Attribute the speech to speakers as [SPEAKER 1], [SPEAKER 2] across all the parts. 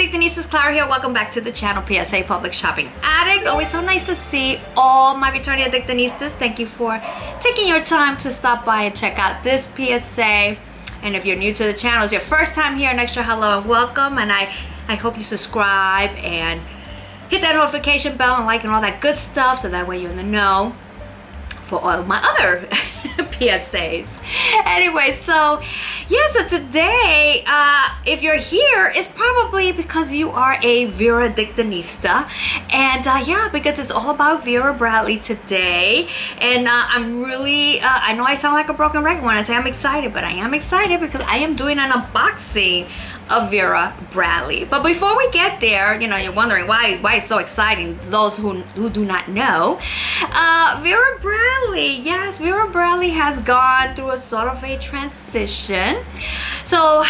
[SPEAKER 1] Dictanistas, Clara here. Welcome back to the channel, PSA Public Shopping Addict. Always so nice to see all my returning Dictanistas. Thank you for taking your time to stop by and check out this PSA. And if you're new to the channel, it's your first time here, an extra hello and welcome. And I hope you subscribe and hit that notification bell and like and all that good stuff, so that way you're in the know for all of my other PSAs. Anyway, so yeah, so today, if you're here, it's probably because you are a Vera Dictanista. And yeah, because it's all about Vera Bradley today. And I'm really, I know I sound like a broken record when I say I'm excited, but I am excited because I am doing an unboxing of Vera Bradley. But before we get there, you know, you're wondering why it's so exciting. Those who do not know, Vera Bradley, yes, Vera Bradley has gone through a sort of a transition. So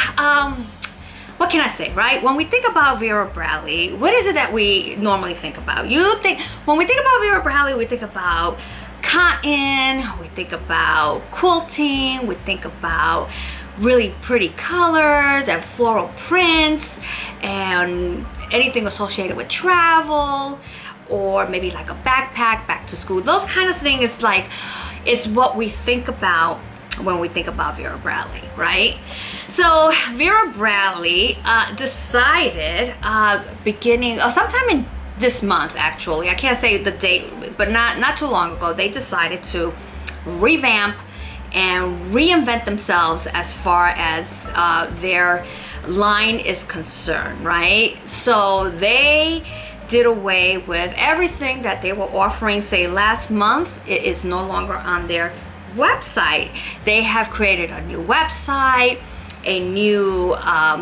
[SPEAKER 1] what can I say, right? When we think about Vera Bradley, what is it that we normally think about? When we think about Vera Bradley, we think about cotton, we think about quilting, we think about really pretty colors and floral prints and anything associated with travel, or maybe like a backpack, back to school. Those kind of things, it's what we think about when we think about Vera Bradley, right? So Vera Bradley decided beginning sometime in this month, actually, I can't say the date, but not too long ago, they decided to revamp and reinvent themselves as far as their line is concerned, right? So they did away with everything that they were offering, say, last month. It is no longer on their website. They have created a new website, a new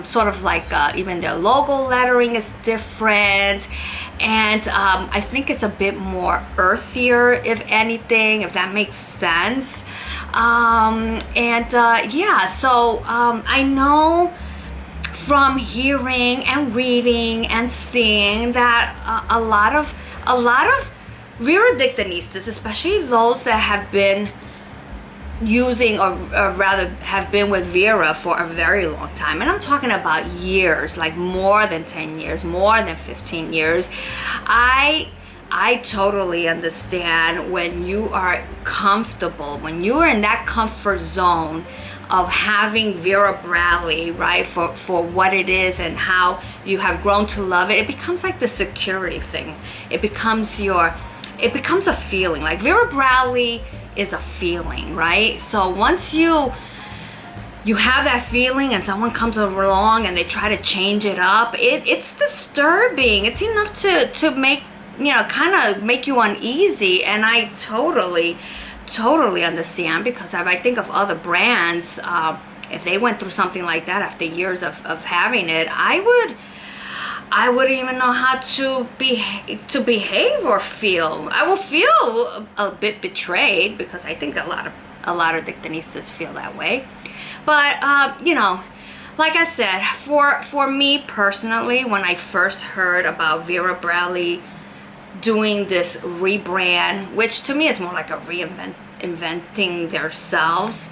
[SPEAKER 1] sort of like even their logo lettering is different, and I think it's a bit more earthier, if anything, if that makes sense. Yeah, so I know from hearing and reading and seeing that a lot of Vera Dictanistas, especially those that have been using or rather have been with Vera for a very long time, and I'm talking about years, like more than 10 years, more than 15 years. I totally understand when you are comfortable, when you are in that comfort zone of having Vera Bradley, right, for what it is and how you have grown to love it. It becomes like the security thing. It becomes a feeling. Like Vera Bradley is a feeling, right? So once you have that feeling and someone comes along and they try to change it up, it's disturbing. It's enough to make, you know, kind of make you uneasy. And I totally understand, because if I think of other brands, if they went through something like that after years of having it, I wouldn't even know how to behave or feel. I will feel a bit betrayed, because I think a lot of Dictanistas feel that way. But you know, like I said, for me personally, when I first heard about Vera Bradley doing this rebrand, which to me is more like a inventing themselves,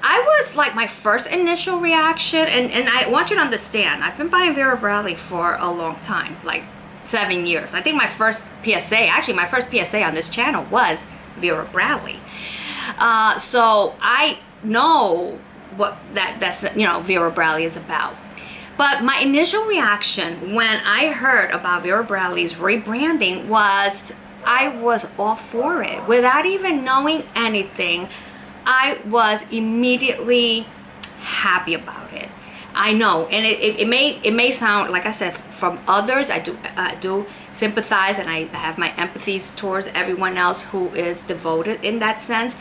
[SPEAKER 1] I was like, my first initial reaction, and I want you to understand, I've been buying Vera Bradley for a long time, like 7 years. I think my first PSA on this channel was Vera Bradley. So I know what that's, you know, Vera Bradley is about. But my initial reaction when I heard about Vera Bradley's rebranding was, I was all for it. Without even knowing anything, I was immediately happy about it. I know, and it may sound, like I said, from others, I do sympathize, and I have my empathies towards everyone else who is devoted in that sense.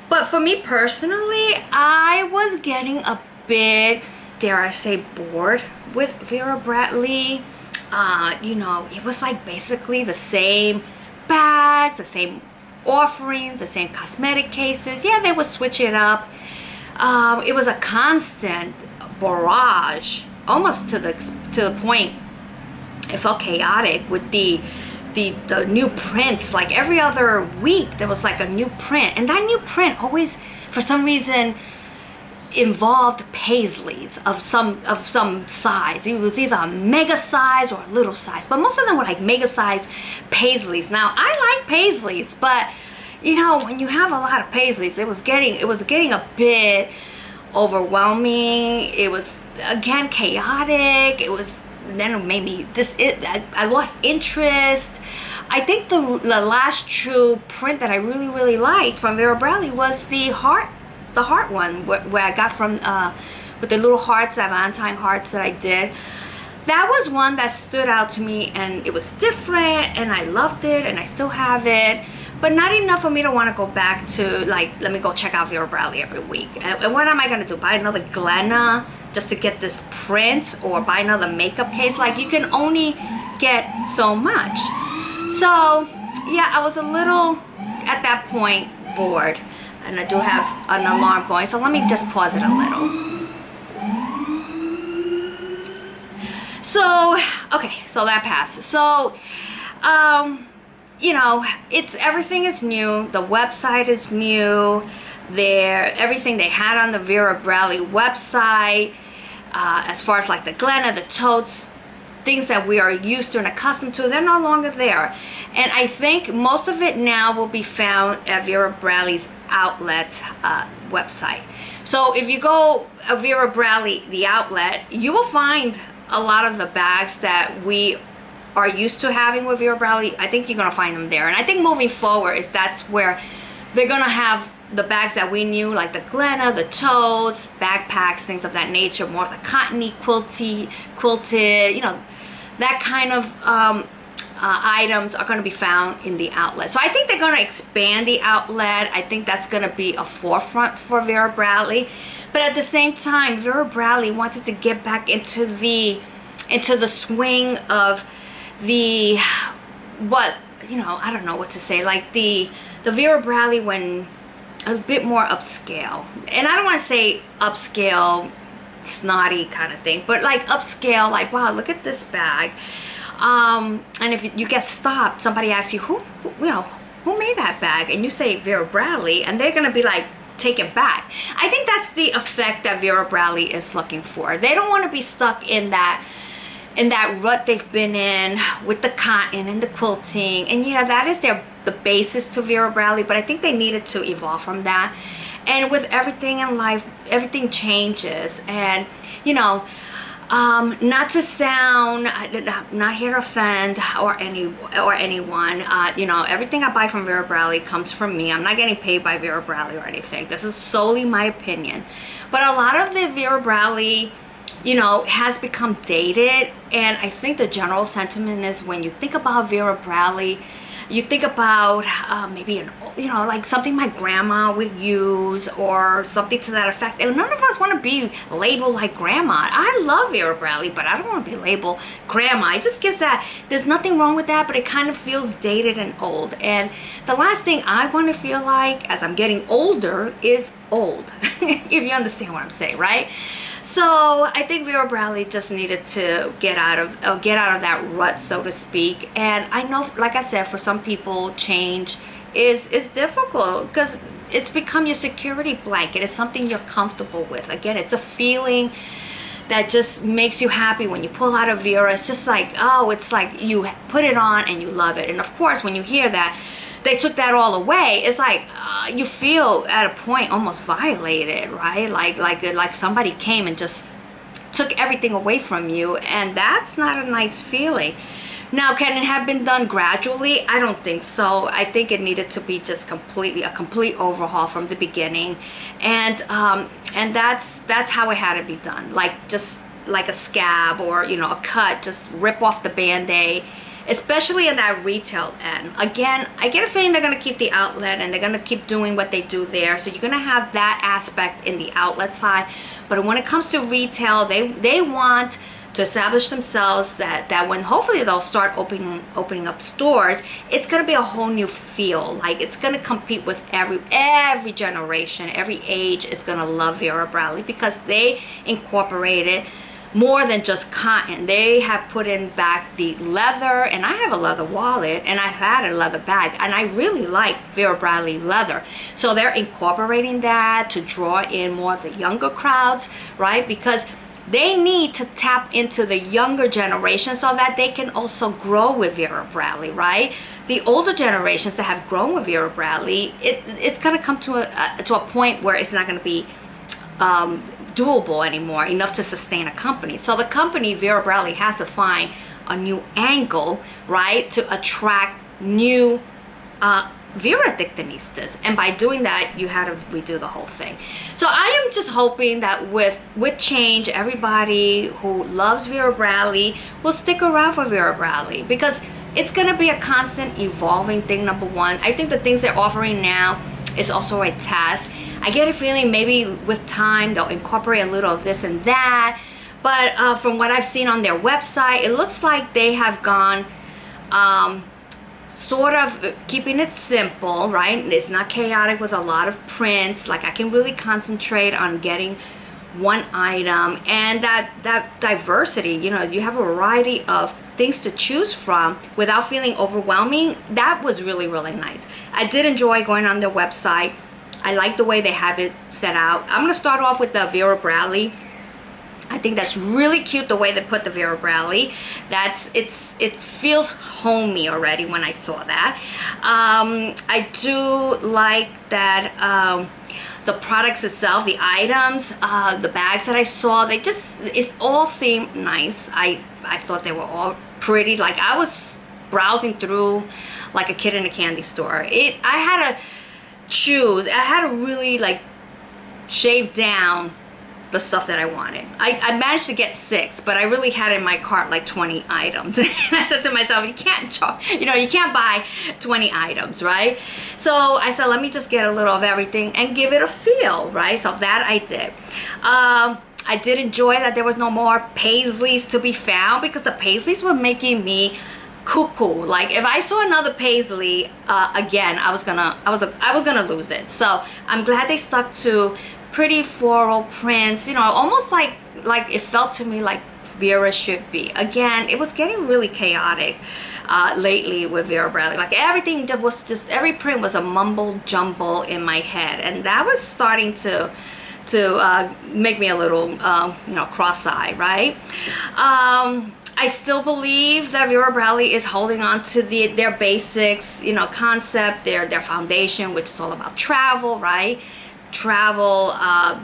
[SPEAKER 1] But for me personally, I was getting a bit, dare I say, bored with Vera Bradley. You know, it was like basically the same bags, the same offerings, the same cosmetic cases. Yeah, they would switch it up. It was a constant barrage, almost to the point it felt chaotic, with the new prints. Like every other week there was like a new print, and that new print always, for some reason, involved paisleys of some size. It was either a mega size or a little size, but most of them were like mega size paisleys. Now I like paisleys, but you know, when you have a lot of paisleys, it was getting a bit overwhelming. It was again chaotic. Then it made me I lost interest. I think the last true print that I really liked from Vera Bradley was the heart one, where I got from with the little hearts, the Valentine hearts that I did. That was one that stood out to me, and it was different, and I loved it, and I still have it, but not enough for me to want to go back to, like, let me go check out Vera Bradley every week. And what am I gonna do? Buy another Glenna just to get this print, or buy another makeup case? Like, you can only get so much. So yeah, I was a little at that point bored, and I do have an alarm going, so let me just pause it a little. So okay, so that passed. So you know, everything is new. The website is new. Everything they had on the Vera Bradley website, as far as like the Glenna, the totes, things that we are used to and accustomed to, they're no longer there. And I think most of it now will be found at Vera Bradley's outlet website. So if you go Vera Bradley, the outlet, you will find a lot of the bags that we are used to having with Vera Bradley. I think you're gonna find them there. And I think moving forward, that's where they're gonna have the bags that we knew, like the Glenna, the totes, backpacks, things of that nature, more of the cottony, quilted, you know, that kind of items are going to be found in the outlet. So I think they're going to expand the outlet. I think that's going to be a forefront for Vera Bradley. But at the same time, Vera Bradley wanted to get back into the swing of the, what, you know, I don't know what to say, like the Vera Bradley when a bit more upscale. And I don't want to say upscale snotty kind of thing, but like upscale, like, wow, look at this bag. And if you get stopped, somebody asks you, who made that bag? And you say Vera Bradley, and they're gonna be like taken back. I think that's the effect that Vera Bradley is looking for. They don't want to be stuck in that rut they've been in with the cotton and the quilting. And yeah, that is the basis to Vera Bradley, but I think they needed to evolve from that. And with everything in life, everything changes. And you know, not to sound, not here to offend or anyone, you know, everything I buy from Vera Bradley comes from me. I'm not getting paid by Vera Bradley or anything. This is solely my opinion. But a lot of the Vera Bradley, you know, has become dated, and I think the general sentiment is when you think about Vera Bradley, you think about maybe like something my grandma would use or something to that effect. And none of us want to be labeled like grandma. I love Vera Bradley, but I don't want to be labeled grandma. It just gives that, there's nothing wrong with that, but it kind of feels dated and old. And the last thing I want to feel like as I'm getting older is old. If you understand what I'm saying, right? So I think Vera Bradley just needed to get out of that rut, so to speak. And I know, like I said, for some people, change is difficult because it's become your security blanket. It's something you're comfortable with. Again, it's a feeling that just makes you happy when you pull out of Vera. It's just like, oh, it's like you put it on and you love it. And of course, when you hear that they took that all away, it's like you feel at a point almost violated, right? Like somebody came and just took everything away from you, and that's not a nice feeling. Now, can it have been done gradually? I don't think so. I think it needed to be just a complete overhaul from the beginning, and that's how it had to be done. Like just like a scab or a cut, just rip off the Band-Aid. Especially in that retail end. Again, I get a feeling they're going to keep the outlet and they're going to keep doing what they do there. So you're going to have that aspect in the outlet side. But when it comes to retail, they want to establish themselves that when hopefully they'll start opening up stores, it's going to be a whole new feel. Like it's going to compete with every generation, every age is going to love Vera Bradley because they incorporated more than just cotton. They have put in back the leather, and I have a leather wallet, and I've had a leather bag, and I really like Vera Bradley leather. So they're incorporating that to draw in more of the younger crowds, right? Because they need to tap into the younger generation so that they can also grow with Vera Bradley, right? The older generations that have grown with Vera Bradley, it's gonna come to a point where it's not gonna be doable anymore, enough to sustain a company. So the company, Vera Bradley, has to find a new angle, right, to attract new Vera Dictanistas, and by doing that you had to redo the whole thing. So I am just hoping that with change, everybody who loves Vera Bradley will stick around for Vera Bradley, because it's going to be a constant evolving thing. Number one, I think the things they're offering now is also a test. I get a feeling maybe with time they'll incorporate a little of this and that, but from what I've seen on their website, it looks like they have gone sort of keeping it simple, right? It's not chaotic with a lot of prints. Like, I can really concentrate on getting one item, and that diversity, you know, you have a variety of things to choose from without feeling overwhelming. That was really, really nice. I did enjoy going on their website. I like the way they have it set out. I'm gonna start off with the Vera Bradley. I think that's really cute, the way they put the Vera Bradley. It feels homey already when I saw that. I do like that the products itself, the items, the bags that I saw, it all seemed nice. I thought they were all pretty. Like, I was browsing through like a kid in a candy store. I had to choose. I had to really like shave down the stuff that I wanted. I managed to get 6, but I really had in my cart like 20 items. And I said to myself, you can't buy 20 items, right? So I said, let me just get a little of everything and give it a feel, right? So that I did. I did enjoy that there was no more paisleys to be found, because the paisleys were making me cuckoo. Like, if I saw another paisley again, I was gonna lose it. So I'm glad they stuck to pretty floral prints, you know, almost like it felt to me like Vera should be. Again, it was getting really chaotic lately with Vera Bradley. Like, everything that was just, every print was a mumble jumble in my head, and that was starting to make me a little cross-eyed, right? I still believe that Vera Bradley is holding on to their basics, you know, concept, their foundation, which is all about travel, right? Travel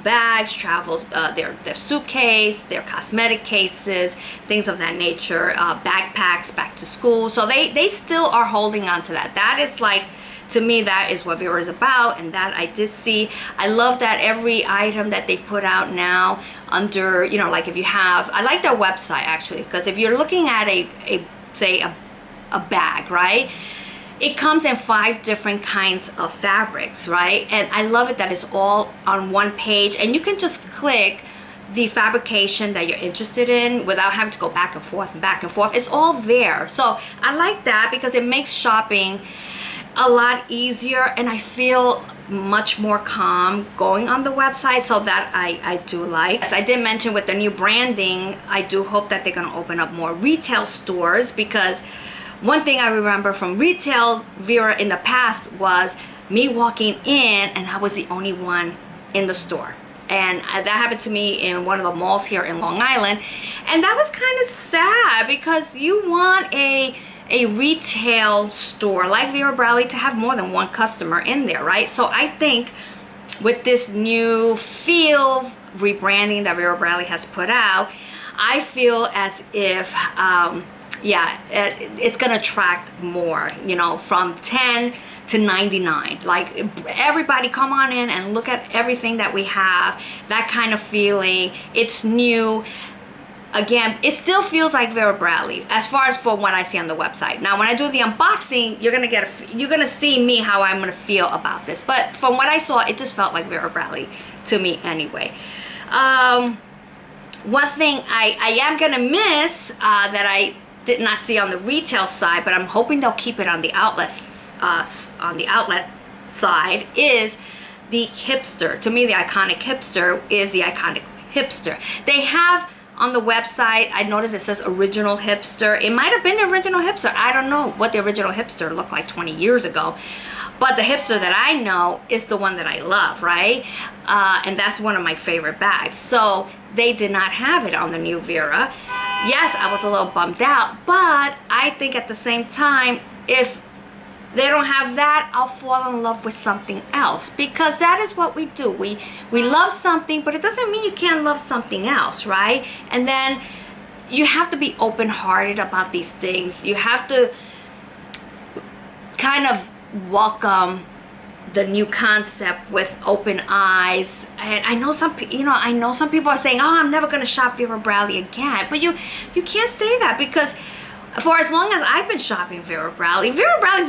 [SPEAKER 1] bags, travel their suitcase, their cosmetic cases, things of that nature, backpacks, back to school. So they still are holding on to that. That is like, to me, that is what Vera is about, and that I did see. I love that every item that they've put out now under, you know, like if you have, I like their website actually, because if you're looking at say a bag, right? It comes in 5 different kinds of fabrics, right? And I love it that it's all on one page, and you can just click the fabrication that you're interested in without having to go back and forth and back and forth. It's all there. So I like that, because it makes shopping a lot easier, and I feel much more calm going on the website. So that I do like. As I did mention, with the new branding, I do hope that they're gonna open up more retail stores, because one thing I remember from retail Vera in the past was me walking in and I was the only one in the store. And that happened to me in one of the malls here in Long Island. And that was kind of sad, because you want a retail store like Vera Bradley to have more than one customer in there, right? So I think with this new feel rebranding that Vera Bradley has put out, I feel as if it's gonna attract more, you know, from 10 to 99. Like, everybody come on in and look at everything that we have. That kind of feeling. It's new. Again, it still feels like Vera Bradley as far as for what I see on the website. Now, when I do the unboxing, you're gonna see me how I'm gonna feel about this. But from what I saw, it just felt like Vera Bradley to me anyway. One thing I am gonna miss that I did not see on the retail side, but I'm hoping they'll keep it on the outlets, on the outlet side, is the hipster. To me, the iconic hipster is the iconic hipster. They have on the website, I noticed it says original hipster. It might have been the original hipster. I don't know what the original hipster looked like 20 years ago. But the hipster that I know is the one that I love, right? And that's one of my favorite bags. So they did not have it on the new Vera. Yes, I was a little bummed out, but I think at the same time, if they don't have that, I'll fall in love with something else, because that is what we do. We love something, but it doesn't mean you can't love something else, right? And then you have to be open-hearted about these things. You have to kind of welcome the new concept with open eyes. And I know some people are saying, oh, I'm never going to shop Vera Bradley again. But you can't say that, because for as long as I've been shopping Vera Bradley's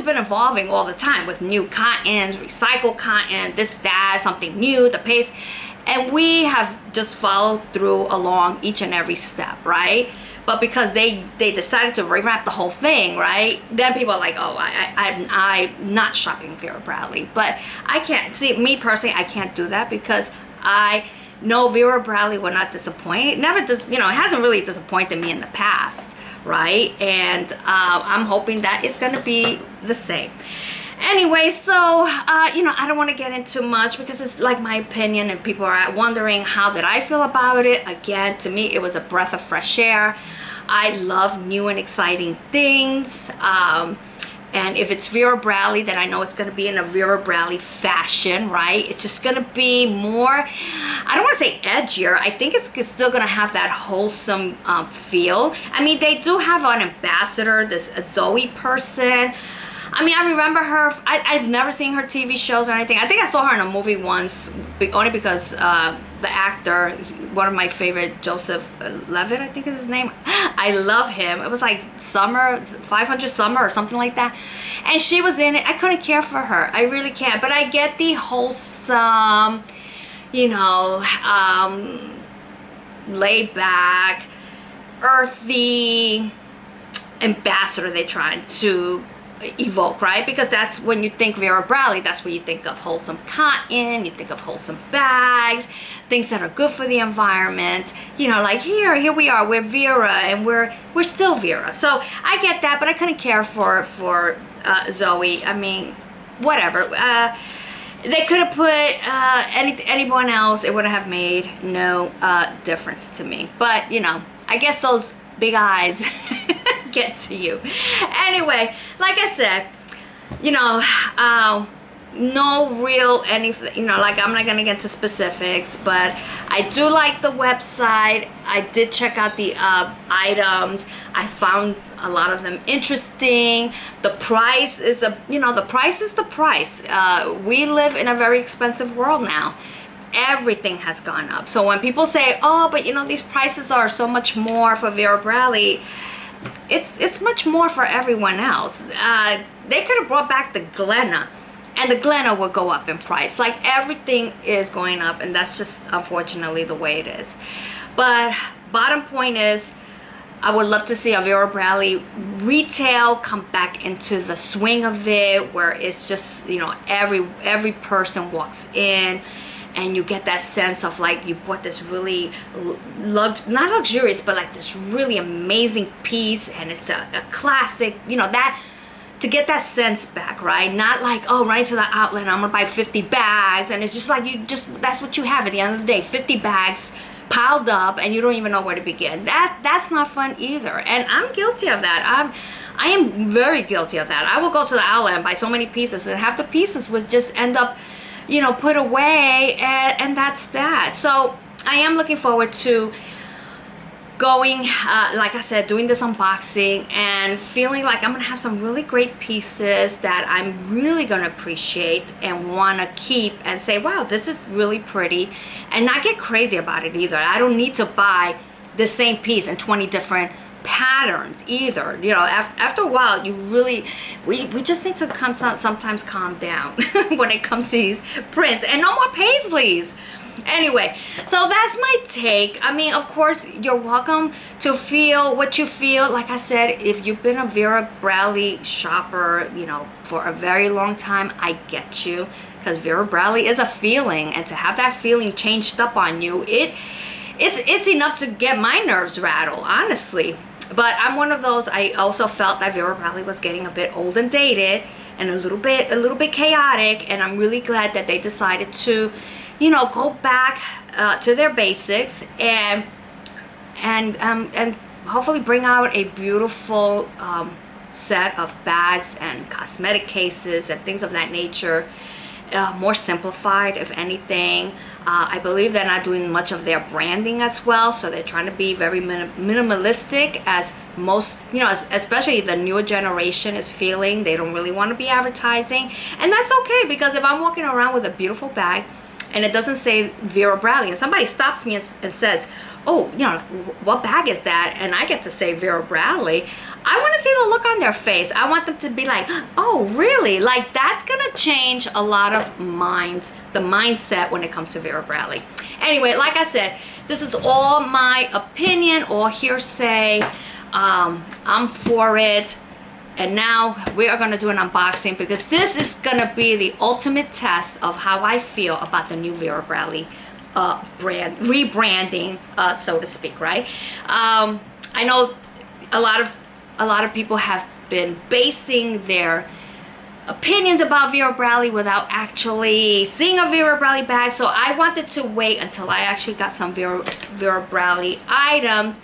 [SPEAKER 1] been evolving all the time with new cottons, recycled cotton, this, that, something new, the pace. And we have just followed through along each and every step, right? But because they decided to rewrap the whole thing, right? Then people are like, oh, I'm not shopping Vera Bradley. But I can't, see, me personally, I can't do that, because I know Vera Bradley will not disappoint. It never does, it hasn't really disappointed me in the past, right? And I'm hoping that it's gonna be the same. Anyway, so I don't want to get into much, because it's like my opinion, and people are wondering how did I feel about it. Again, to me, it was a breath of fresh air. I love new and exciting things, and if it's Vera Bradley, then I know it's going to be in a Vera Bradley fashion, right? It's just going to be more, I don't want to say edgier. I think it's still going to have that wholesome feel. I mean, they do have an ambassador, this Zoe person. I mean, I remember her. I've never seen her TV shows or anything. I think I saw her in a movie once, only because the actor, one of my favorite, Joseph Levitt, I think is his name. I love him. It was like 500 Summer or something like that. And she was in it. I couldn't care for her. I really can't. But I get the wholesome, laid back, earthy ambassador they're trying to evoke, right? Because that's when you think Vera Bradley, that's what you think of: wholesome cotton, you think of wholesome bags, things that are good for the environment, like here we are, we're Vera, and we're still Vera. So I get that, but I couldn't care for Zoe. I mean, whatever. They could have put anyone else, it would have made no difference to me. But I guess those big eyes get to you. Anyway, like I said, no real anything, like I'm not gonna get into specifics, but I do like the website. I did check out the items. I found a lot of them interesting. The price is the price is the price. We live in a very expensive world now. Everything has gone up. So when people say, oh, but these prices are so much more for Vera Bradley, it's much more for everyone else. They could have brought back the Glenna, and the Glenna will go up in price. Like, everything is going up, and that's just unfortunately the way it is. But bottom point is, I would love to see a Vera Bradley retail come back into the swing of it, where it's just every person walks in, and you get that sense of like you bought this really not luxurious, but like this really amazing piece, and it's a classic, that, to get that sense back, right? Not like, oh, right to the outlet, I'm gonna buy 50 bags, and it's just like that's what you have at the end of the day, 50 bags piled up, and you don't even know where to begin. That's not fun either, and I'm guilty of that. I am very guilty of that. I will go to the outlet and buy so many pieces, and half the pieces would just end up put away, and that's that. So I am looking forward to going, like I said, doing this unboxing and feeling like I'm gonna have some really great pieces that I'm really gonna appreciate and want to keep and say, wow, this is really pretty, and not get crazy about it either. I don't need to buy the same piece in 20 different patterns either. After a while, you really, we just need to sometimes calm down when it comes to these prints, and no more paisleys. Anyway, so that's my take. I mean, of course, you're welcome to feel what you feel. Like I said, if you've been a Vera Bradley shopper, for a very long time, I get you, because Vera Bradley is a feeling, and to have that feeling changed up on you, it's enough to get my nerves rattled, honestly. But I'm one of those, I also felt that Vera Bradley was getting a bit old and dated and a little bit chaotic, and I'm really glad that they decided to, you know, go back to their basics and hopefully bring out a beautiful set of bags and cosmetic cases and things of that nature. More simplified, if anything. I believe they're not doing much of their branding as well, so they're trying to be very minimalistic, as most, you know, especially the newer generation is feeling. They don't really want to be advertising, and that's okay, because if I'm walking around with a beautiful bag and it doesn't say Vera Bradley, and somebody stops me and says, oh, you know, what bag is that? And I get to say Vera Bradley, I want to see the look on their face. I want them to be like, oh, really? Like, that's going to change a lot of minds, the mindset when it comes to Vera Bradley. Anyway, like I said, this is all my opinion, all hearsay. I'm for it. And now we are going to do an unboxing, because this is going to be the ultimate test of how I feel about the new Vera Bradley brand, rebranding, so to speak, right? I know a lot of people have been basing their opinions about Vera Bradley without actually seeing a Vera Bradley bag, so I wanted to wait until I actually got some Vera Bradley item,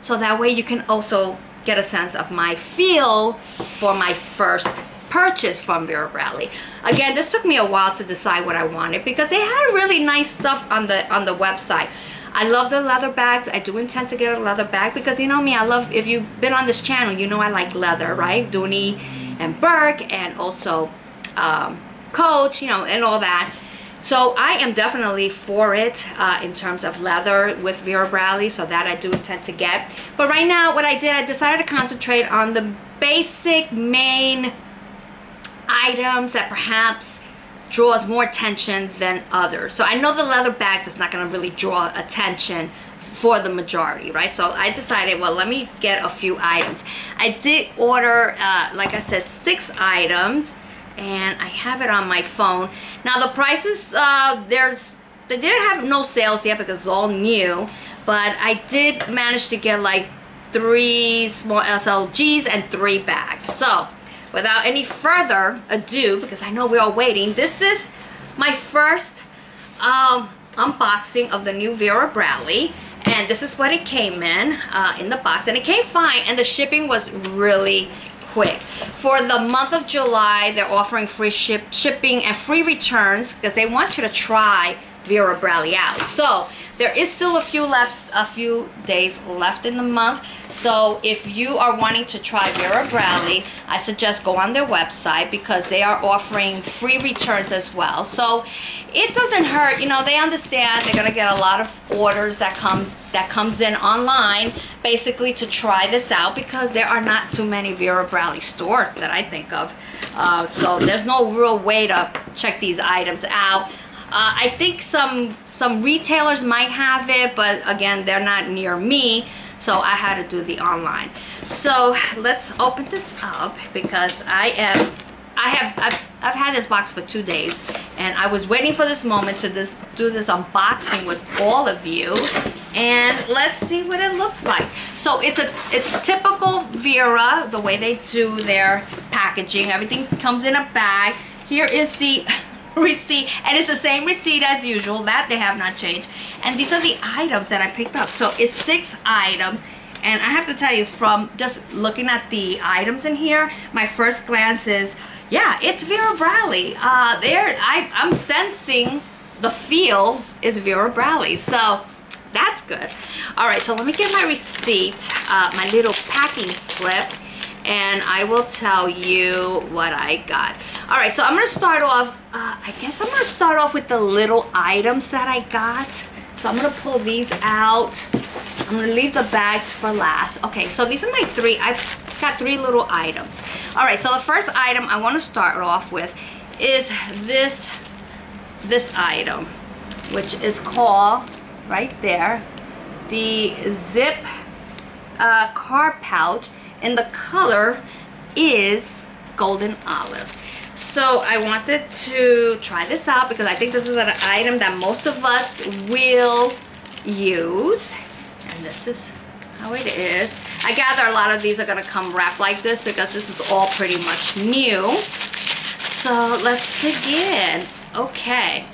[SPEAKER 1] so that way you can also get a sense of my feel for my first purchase from Vera Bradley. Again, this took me a while to decide what I wanted, because they had really nice stuff on the website. I love the leather bags. I do intend to get a leather bag, because you know me, I love, if you've been on this channel, you know I like leather, right? Dooney and Burke, and also Coach, you know, and all that. So I am definitely for it in terms of leather with Vera Bradley, so that I do intend to get. But right now, what I did, I decided to concentrate on the basic main items that perhaps draws more attention than others. So I know the leather bags is not going to really draw attention for the majority, right? So I decided, well, let me get a few items. I did order, like I said, 6 items, and I have it on my phone. Now the prices, they didn't have no sales yet because it's all new, but I did manage to get like 3 small SLGs and 3 bags. So without any further ado, because I know we're all waiting, this is my first unboxing of the new Vera Bradley, and this is what it came in the box, and it came fine, and the shipping was really quick. For the month of July, they're offering free shipping and free returns, because they want you to try Vera Bradley out. So there is still a few days left in the month. So if you are wanting to try Vera Bradley, I suggest go on their website, because they are offering free returns as well. So it doesn't hurt, you know, they understand they're gonna get a lot of orders that comes in online, basically to try this out, because there are not too many Vera Bradley stores that I think of. So there's no real way to check these items out. I think some retailers might have it, but again, they're not near me, so I had to do the online. So let's open this up, because I've had this box for 2 days, and I was waiting for this moment to do this unboxing with all of you, and let's see what it looks like. So it's typical Vera, the way they do their packaging. Everything comes in a bag. Here is the receipt, and it's the same receipt as usual, that they have not changed, and these are the items that I picked up. So it's 6 items, and I have to tell you, from just looking at the items in here, my first glance is, yeah, it's Vera Bradley. I'm sensing the feel is Vera Bradley, so that's good. All right, so let me get my receipt, my little packing slip, and I will tell you what I got. All right, so I'm gonna start off, I guess I'm gonna start off with the little items that I got. So I'm gonna pull these out. I'm gonna leave the bags for last. Okay, so these are my 3, I've got 3 little items. All right, so the first item I wanna start off with is this item, which is called, right there, the Zip card pouch, and the color is golden olive. So I wanted to try this out, because I think this is an item that most of us will use. And this is how it is. I gather a lot of these are gonna come wrapped like this because this is all pretty much new. So let's dig in. Okay.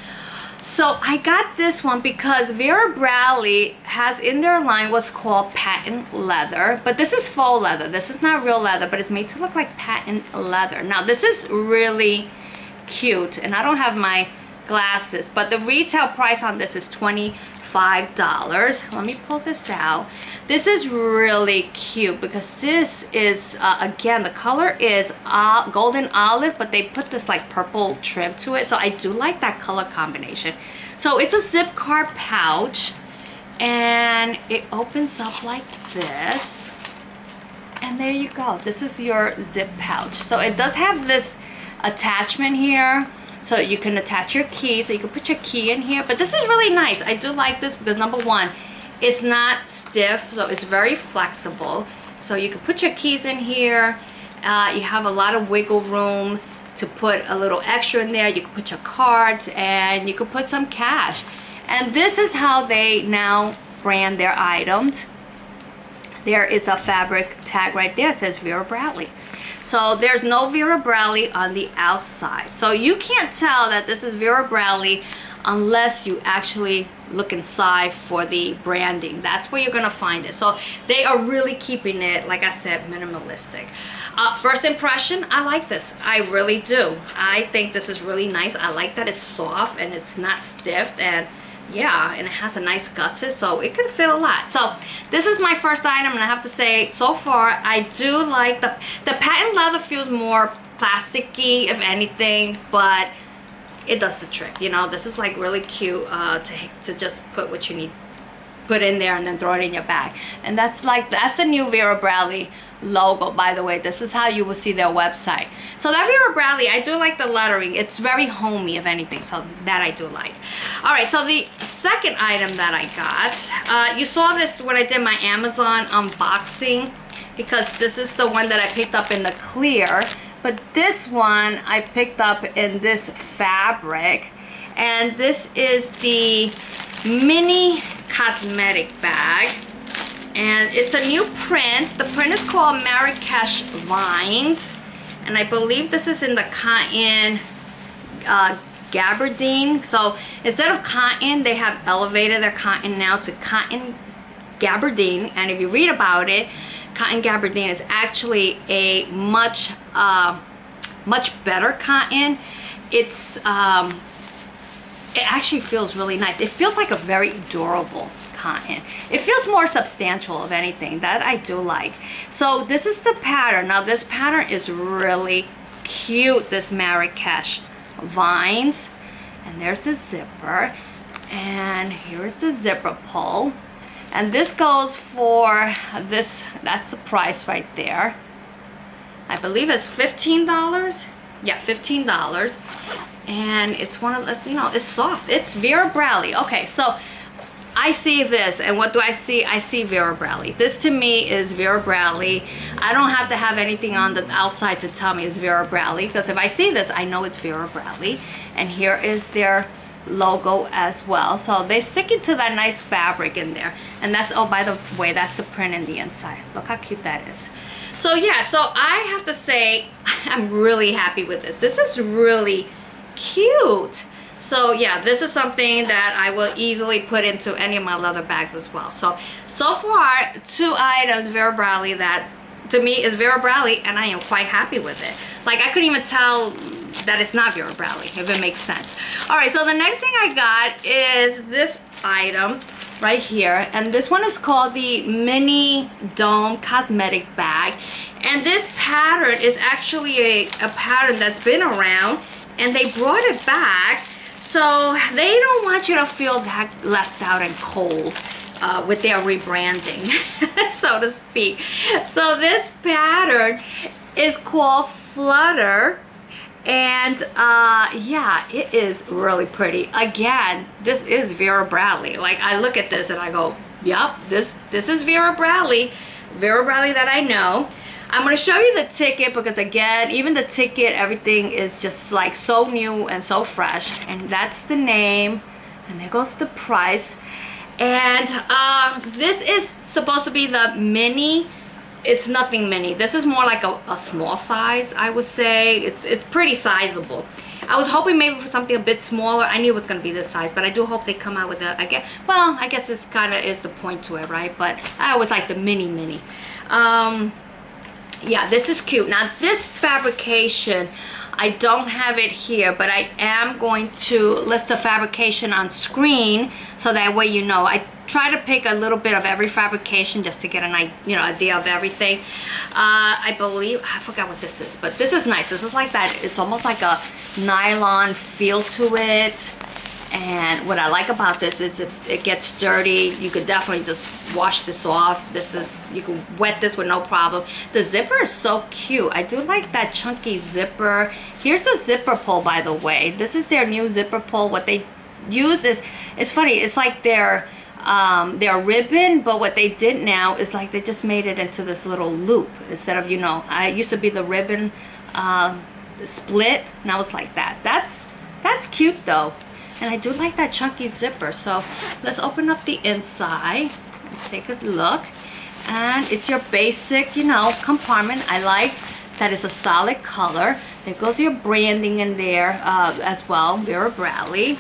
[SPEAKER 1] So I got this one because Vera Bradley has in their line what's called patent leather, but this is faux leather. This is not real leather, but it's made to look like patent leather. Now this is really cute, and I don't have my glasses, but the retail price on this is $25. Let me pull this out. This is really cute because this is again, the color is golden olive, but they put this like purple trim to it, so I do like that color combination. So it's a zip card pouch, and it opens up like this, and there you go. This is your zip pouch. So it does have this attachment here, so you can attach your key, so you can put your key in here. But this is really nice. I do like this because number one, it's not stiff, so it's very flexible. So you can put your keys in here. You have a lot of wiggle room to put a little extra in there. You can put your cards, and you can put some cash. And this is how they now brand their items. There is a fabric tag right there. It says Vera Bradley. So there's no Vera Bradley on the outside. So you can't tell that this is Vera Bradley unless you actually look inside for the branding. That's where you're gonna find it. So they are really keeping it, like I said, minimalistic. First impression, I like this. I really do. I think this is really nice. I like that it's soft and it's not stiff, and yeah, and it has a nice gusset, so it could fit a lot. So this is my first item, and I have to say, so far, I do like the patent leather. Feels more plasticky, if anything, but it does the trick. You know, this is like really cute to just put what you need, put in there, and then throw it in your bag. And that's the new Vera Bradley logo, by the way. This is how you will see their website. So that Vera Bradley, I do like the lettering. It's very homey, if anything, so that I do like. All right, so the second item that I got, you saw this when I did my Amazon unboxing, because this is the one that I picked up in the clear, but this one I picked up in this fabric, and this is the mini cosmetic bag. And it's a new print. The print is called Marrakesh Vines, and I believe this is in the cotton gabardine. So instead of cotton, they have elevated their cotton now to cotton gabardine. And if you read about it, cotton gabardine is actually a much better cotton. It's it actually feels really nice. It feels like a very durable cotton. It feels more substantial, if anything. That I do like. So this is the pattern. Now this pattern is really cute, this Marrakesh Vines. And there's the zipper, and here's the zipper pull, and this goes for this. That's the price right there. I believe it's $15. Yeah, $15. And it's one of those, you know, it's soft. It's Vera Bradley. Okay, so I see this, and what do I see? I see Vera Bradley. This to me is Vera Bradley. I don't have to have anything on the outside to tell me it's Vera Bradley, because if I see this, I know it's Vera Bradley. And here is their logo as well. So they stick it to that nice fabric in there. And that's, oh, by the way, that's the print in the inside. Look how cute that is. So yeah, so I have to say, I'm really happy with this. This is really cute. So yeah, this is something that I will easily put into any of my leather bags as well. So far, 2 items, Vera Bradley, that to me is Vera Bradley, and I am quite happy with it. Like, I couldn't even tell that it's not Vera Bradley, if it makes sense. All right, so the next thing I got is this item right here, and this one is called the Mini Dome Cosmetic Bag. And this pattern is actually a pattern that's been around, and they brought it back. So they don't want you to feel that left out and cold with their rebranding, so to speak. So this pattern is called Flutter, and yeah, it is really pretty. Again, this is Vera Bradley. Like, I look at this and I go, yep, this is Vera Bradley that I know. I'm going to show you the ticket because, again, even the ticket, everything is just like so new and so fresh. And that's the name, and there goes the price. And this is supposed to be the mini. It's nothing mini. This is more like a small size, I would say. It's pretty sizable. I was hoping maybe for something a bit smaller. I knew it was going to be this size, but I do hope they come out with a, I guess this kind of is the point to it, right? But I always like the mini. Yeah, this is cute. Now this fabrication, I don't have it here, but I am going to list the fabrication on screen so that way you know. I try to pick a little bit of every fabrication just to get an idea of everything. I believe, I forgot what this is, but this is nice. This is like that, it's almost like a nylon feel to it. And what I like about this is if it gets dirty, you could definitely just wash this off. You can wet this with no problem. The zipper is so cute. I do like that chunky zipper. Here's the zipper pull, by the way. This is their new zipper pull. What they use is, it's funny, it's like their ribbon, but what they did now is like they just made it into this little loop instead of, I used to be the ribbon split. Now it's like that. That's cute though. And I do like that chunky zipper. So let's open up the inside and take a look. And it's your basic, compartment. I like that it's a solid color. There goes your branding in there as well, Vera Bradley.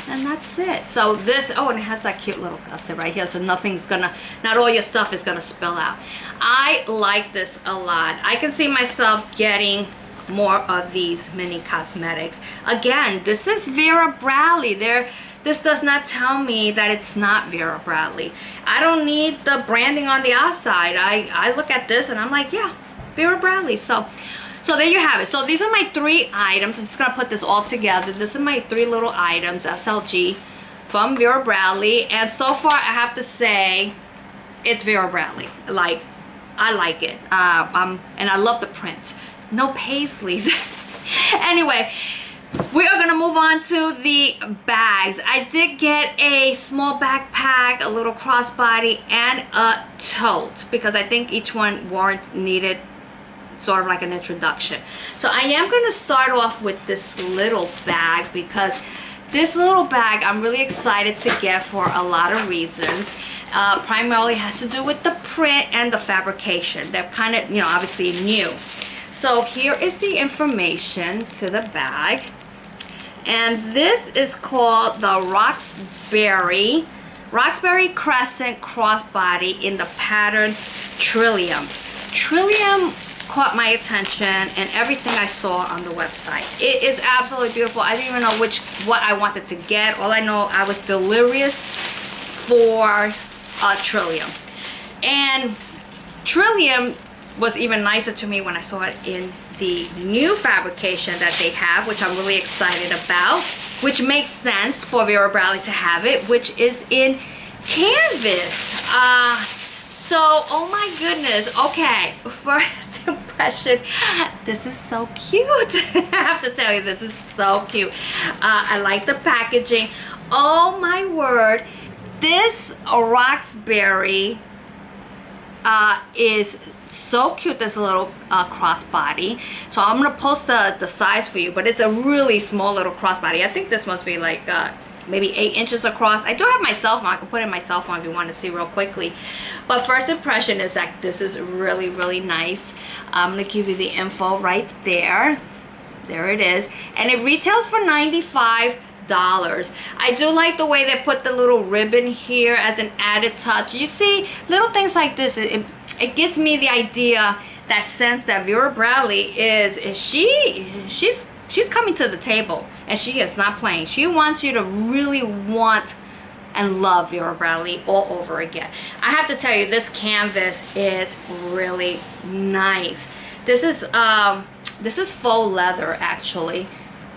[SPEAKER 1] And that's it. So this, and it has that cute little gusset right here. So not all your stuff is gonna spill out. I like this a lot. I can see myself getting more of these mini cosmetics. Again, this is Vera Bradley. This does not tell me that it's not Vera Bradley. I don't need the branding on the outside. I look at this and I'm like, yeah, Vera Bradley. So there you have it. So these are my 3 items. I'm just gonna put this all together. This are my 3 little items, SLG, from Vera Bradley. And so far, I have to say, it's Vera Bradley. Like, I like it. And I love the print. No paisleys. Anyway, we are gonna move on to the bags. I did get a small backpack, a little crossbody, and a tote because I think each one needed sort of like an introduction. So I am gonna start off with this little bag because this little bag I'm really excited to get for a lot of reasons. Primarily has to do with the print and the fabrication. They're kind of, obviously new. So here is the information to the bag. And this is called the Roxbury Crescent Crossbody in the pattern Trillium. Trillium caught my attention and everything I saw on the website. It is absolutely beautiful. I didn't even know what I wanted to get. All I know, I was delirious for Trillium. And Trillium was even nicer to me when I saw it in the new fabrication that they have, which I'm really excited about, which makes sense for Vera Bradley to have it, which is in canvas. So, oh my goodness. Okay, first impression, this is so cute. I have to tell you, this is so cute. I like the packaging. Oh my word. This Roxbury is so cute. This little crossbody. So I'm gonna post the size for you, but it's a really small little crossbody. I think this must be like maybe 8 inches across. I do have my cell phone. I can put in my cell phone if you want to see real quickly. But first impression is that this is really, really nice. I'm gonna give you the info right there. There it is. And it retails for $95. I do like the way they put the little ribbon here as an added touch. You see, little things like this, it gives me the idea, that sense that Vera Bradley she's coming to the table and she is not playing. She wants you to really want and love Vera Bradley all over again. I have to tell you, this canvas is really nice. This is faux leather, actually.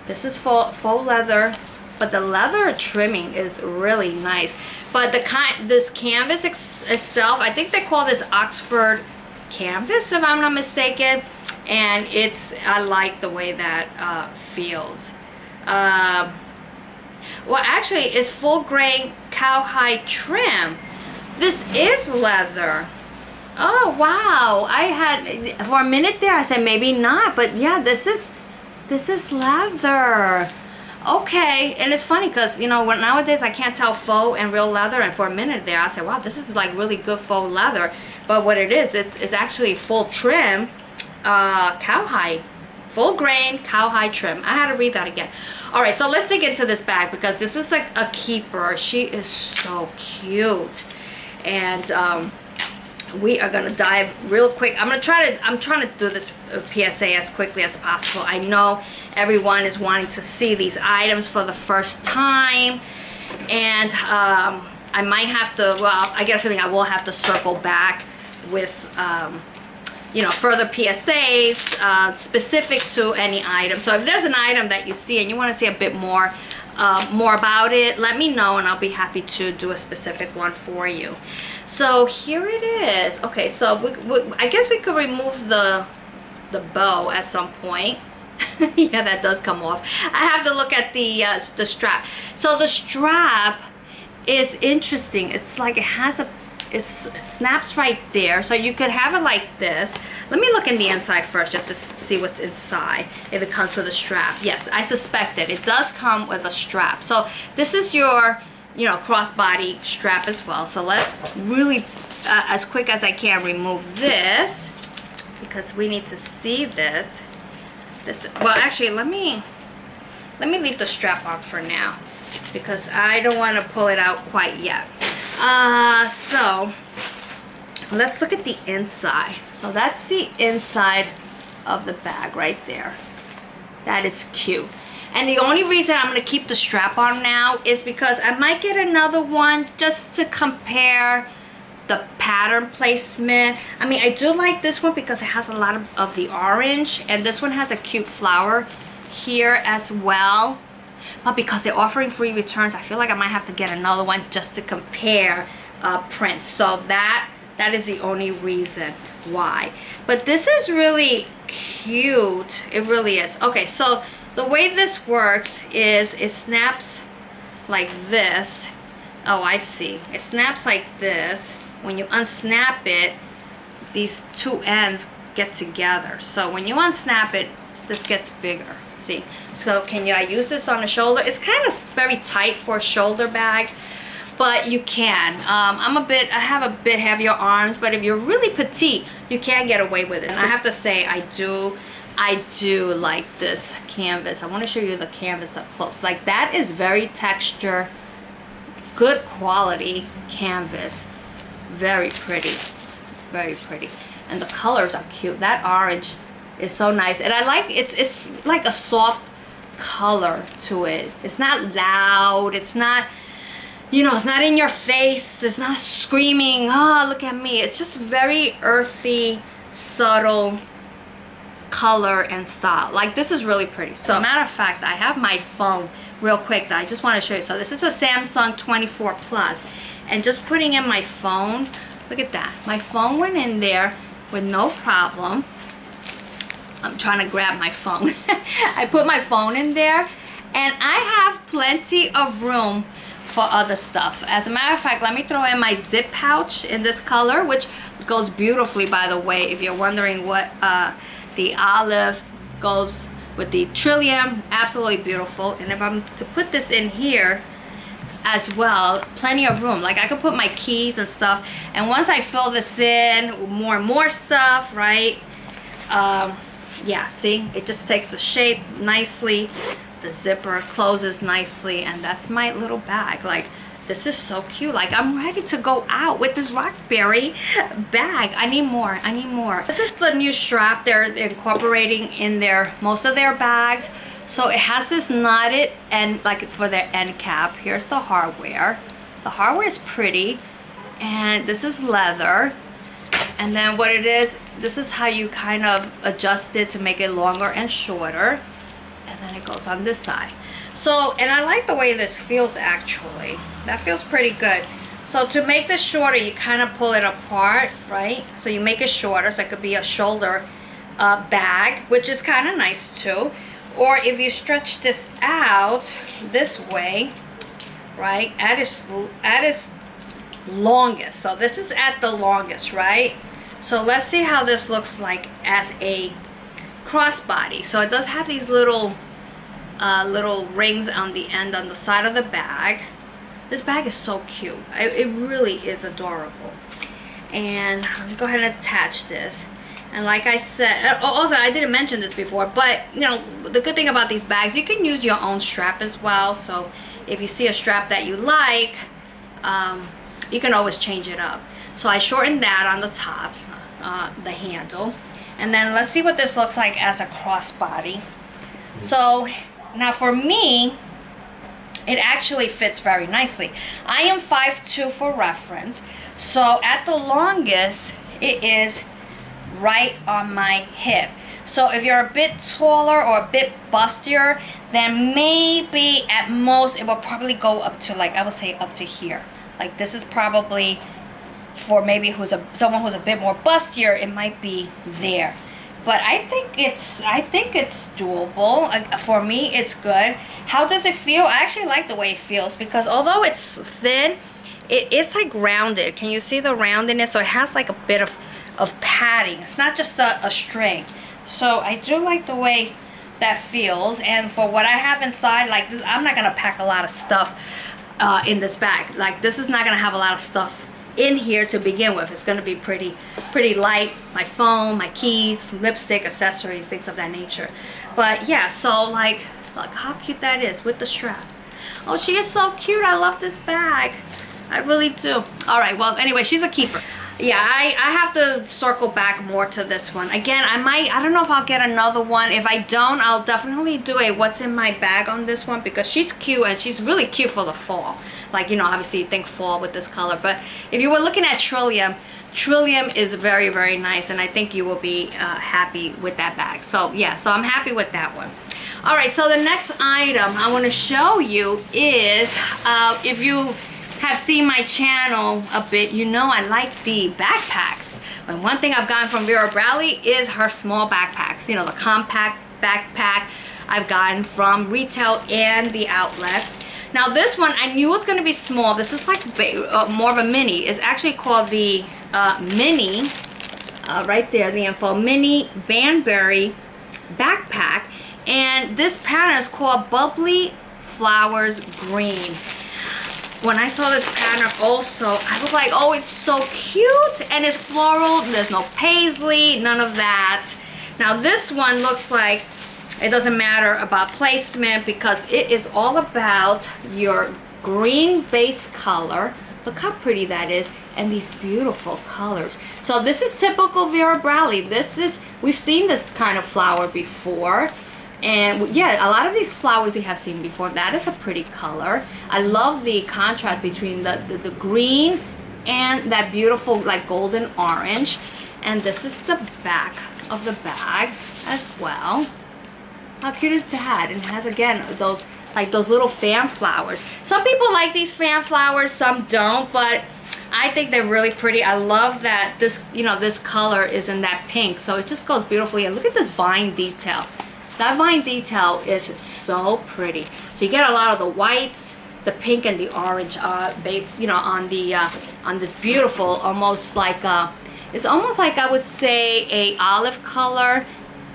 [SPEAKER 1] This is faux leather, but the leather trimming is really nice. But this canvas itself, I think they call this Oxford canvas, if I'm not mistaken. And I like the way that feels. Well, actually, it's full grain cowhide trim. This is leather. Oh wow! I had, for a minute there, I said maybe not, but yeah, this is leather. Okay, and it's funny because, you know, nowadays I can't tell faux and real leather, and for a minute there I said, wow, this is like really good faux leather. But what it is, it's actually full trim, cowhide, full grain cowhide trim. I had to read that again. All right, so let's dig into this bag because this is like a keeper. She is so cute, and we are gonna dive real quick. I'm trying to do this PSA as quickly as possible. I know everyone is wanting to see these items for the first time, and I might have to, well, I get a feeling I will have to circle back with you know, further PSAs specific to any item. So if there's an item that you see and you want to see a bit more about it, let me know and I'll be happy to do a specific one for you. So here it is. Okay, so I guess we could remove the bow at some point. Yeah, that does come off. I have to look at the strap. So the strap is interesting. It's like it snaps right there, so you could have it like this. Let me look in the inside first just to see what's inside, if it comes with a strap. Yes, I suspected it does come with a strap. So this is your, you know, crossbody strap as well. So let's really as quick as I can remove this because we need to see this. Well, actually, let me leave the strap on for now because I don't want to pull it out quite yet. So let's look at the inside. So that's the inside of the bag right there. That is cute. And the only reason I'm going to keep the strap on now is because I might get another one just to compare the pattern placement. I mean, I do like this one because it has a lot of the orange, and this one has a cute flower here as well. But because they're offering free returns, I feel like I might have to get another one just to compare prints. So that is the only reason why. But this is really cute. It really is. Okay, so the way this works is it snaps like this. Oh, I see. It snaps like this. When you unsnap it, these two ends get together. So when you unsnap it, this gets bigger. See? So I use this on the shoulder? It's kind of very tight for a shoulder bag, but you can. I have a bit heavier arms, but if you're really petite, you can get away with it. And I have to say, I do like this canvas. I want to show you the canvas up close. Like, that is very texture, good quality canvas. Very pretty, very pretty. And the colors are cute. That orange is so nice, and I like it's like a soft color to it. It's not loud, it's not, you know, it's not in your face, it's not screaming, oh look at me. It's just very earthy, subtle color and style. Like, this is really pretty. So matter of fact, I have my phone real quick that I just want to show you. So this is a Samsung 24 Plus, and just putting in my phone, look at that, my phone went in there with no problem. I'm trying to grab my phone. I put my phone in there, and I have plenty of room for other stuff. As a matter of fact, let me throw in my zip pouch in this color, which goes beautifully, by the way, if you're wondering what the olive goes with the trillium. Absolutely beautiful. And if I'm to put this in here as well, plenty of room. Like, I could put my keys and stuff, and once I fill this in, more and more stuff, right? Yeah, see, it just takes the shape nicely. The zipper closes nicely, and that's my little bag. Like, this is so cute. Like, I'm ready to go out with this Roxbury bag. I need more. I need more. This is the new strap they're incorporating in most of their bags. So it has this knotted end, like for their end cap. Here's the hardware. The hardware is pretty, and this is leather. And then what it is, this is how you kind of adjust it to make it longer and shorter. And then it goes on this side. So, and I like the way this feels actually. That feels pretty good. So to make this shorter, you kind of pull it apart, right? So you make it shorter, so it could be a shoulder bag, which is kind of nice too. Or if you stretch this out this way, right, at its longest. So this is at the longest, right? So let's see how this looks like as a crossbody. So it does have these little little rings on the end on the side of the bag. This bag is so cute. It really is adorable. And let me go ahead and attach this. And like I said, also I didn't mention this before, but you know, the good thing about these bags, you can use your own strap as well. So if you see a strap that you like, you can always change it up. So I shortened that on the top, the handle. And then let's see what this looks like as a crossbody. So now for me, it actually fits very nicely. I am 5'2" for reference. So at the longest, it is right on my hip. So if you're a bit taller or a bit bustier, then maybe at most it will probably go up to, like, I would say up to here. Like this is probably for maybe someone who's a bit more bustier, it might be there. But I think it's doable. For me, it's good. How does it feel? I actually like the way it feels because although it's thin, it is like rounded. Can you see the roundedness? So it has like a bit of padding. It's not just a string. So I do like the way that feels. And for what I have inside, like this, I'm not gonna pack a lot of stuff in this bag. Like this is not gonna have a lot of stuff in here to begin with. It's gonna be pretty light. My phone, my keys, lipstick, accessories, things of that nature. But yeah, so like look how cute that is with the strap. Oh, she is so cute. I love this bag. I really do. All right, well, anyway, she's a keeper. Yeah, I have to circle back more to this one. Again, I don't know if I'll get another one. If I don't, I'll definitely do a what's in my bag on this one because she's cute and she's really cute for the fall. Like, you know, obviously you think fall with this color, but if you were looking at Trillium is very nice, and I think you will be happy with that bag. So yeah, so I'm happy with that one. All right, so the next item I want to show you is, if you have seen my channel a bit, you know I like the backpacks. And one thing I've gotten from Vera Bradley is her small backpacks. You know, the compact backpack I've gotten from retail and the outlet. Now this one, I knew it was gonna be small. This is like more of a mini. It's actually called the mini, right there, the info, mini Banbury backpack. And this pattern is called Bubbly Flowers Green. When I saw this pattern also, I was like, oh, it's so cute. And it's floral, there's no paisley, none of that. Now this one looks like it doesn't matter about placement because it is all about your green base color. Look how pretty that is, and these beautiful colors. So this is typical Vera Bradley. We've seen this kind of flower before. And yeah, a lot of these flowers we have seen before. That is a pretty color. I love the contrast between the green and that beautiful like golden orange. And this is the back of the bag as well. How cute is that? And it has, again, those little fan flowers. Some people like these fan flowers, some don't, but I think they're really pretty. I love that this, you know, this color is in that pink, so it just goes beautifully. And look at this vine detail. That vine detail is so pretty. So you get a lot of the whites, the pink, and the orange base, you know, on the on this beautiful, almost like it's almost like I would say a olive color,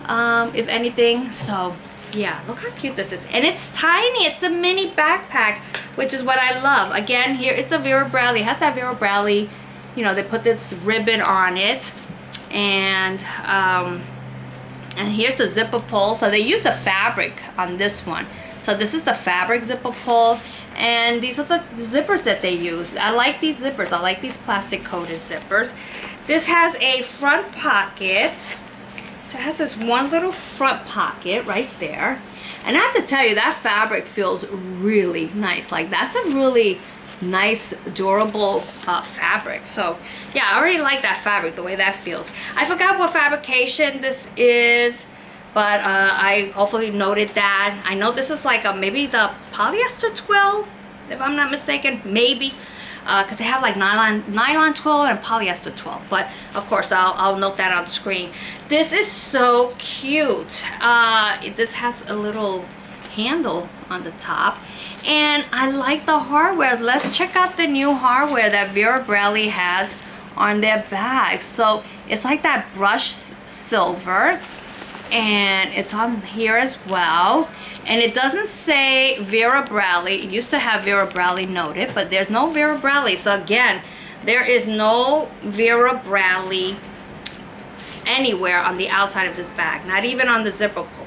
[SPEAKER 1] if anything. So yeah, look how cute this is, and it's tiny. It's a mini backpack, which is what I love. Again, here is the Vera Bradley. It has that Vera Bradley, you know, they put this ribbon on it, and here's the zipper pull. So they use the fabric on this one. So this is the fabric zipper pull, and these are the zippers that they use. I like these zippers. I like these plastic coated zippers. This has a front pocket. So it has this one little front pocket right there. And I have to tell you, that fabric feels really nice. Like, that's a really nice, durable fabric. So yeah, I already like that fabric, the way that feels. I forgot what fabrication this is, but I hopefully noted that. I know this is like maybe the polyester twill, if I'm not mistaken, maybe. Because they have like nylon twill and polyester twill, but of course I'll note that on the screen. This is so cute. This has a little handle on the top, and I like the hardware. Let's check out the new hardware that Vera Bradley has on their bag. So it's like that brushed silver, and it's on here as well. And it doesn't say Vera Bradley. It used to have Vera Bradley noted, but there's no Vera Bradley. So again, there is no Vera Bradley anywhere on the outside of this bag, not even on the zipper pull.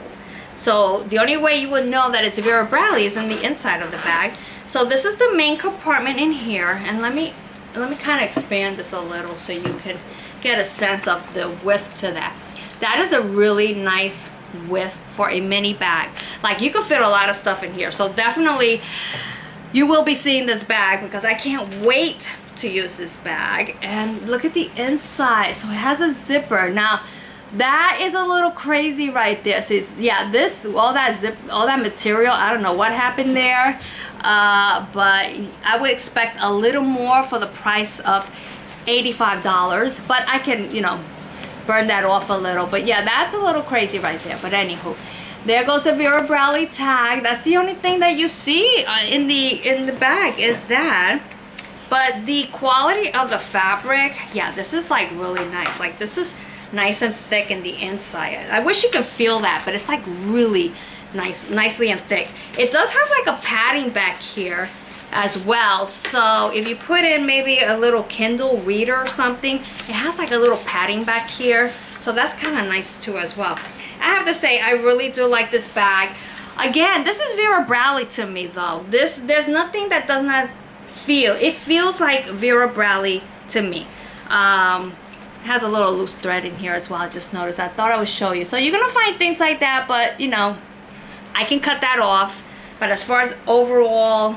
[SPEAKER 1] So the only way you would know that it's Vera Bradley is in the inside of the bag. So this is the main compartment in here, and let me kind of expand this a little so you can get a sense of the width to that. That is a really nice width for a mini bag. Like, you could fit a lot of stuff in here. So definitely you will be seeing this bag, because I can't wait to use this bag. And look at the inside. So it has a zipper. Now that is a little crazy right there. So it's, yeah, this, all that material, I don't know what happened there, but I would expect a little more for the price of $85, but I can, you know, burn that off a little. But yeah, that's a little crazy right there. But anywho, there goes the Vera Bradley tag. That's the only thing that you see in the bag is that. But the quality of the fabric, yeah, this is like really nice. Like, this is nice and thick in the inside. I wish you could feel that, but it's like really nice, nicely and thick. It does have like a padding back here as well. So if you put in maybe a little Kindle reader or something, it has like a little padding back here. So that's kind of nice too as well. I have to say, I really do like this bag. Again, this is Vera Bradley to me though. There's nothing that does not feel. It feels like Vera Bradley to me. Has a little loose thread in here as well. I just noticed. I thought I would show you. So you're gonna find things like that, but you know, I can cut that off. But as far as overall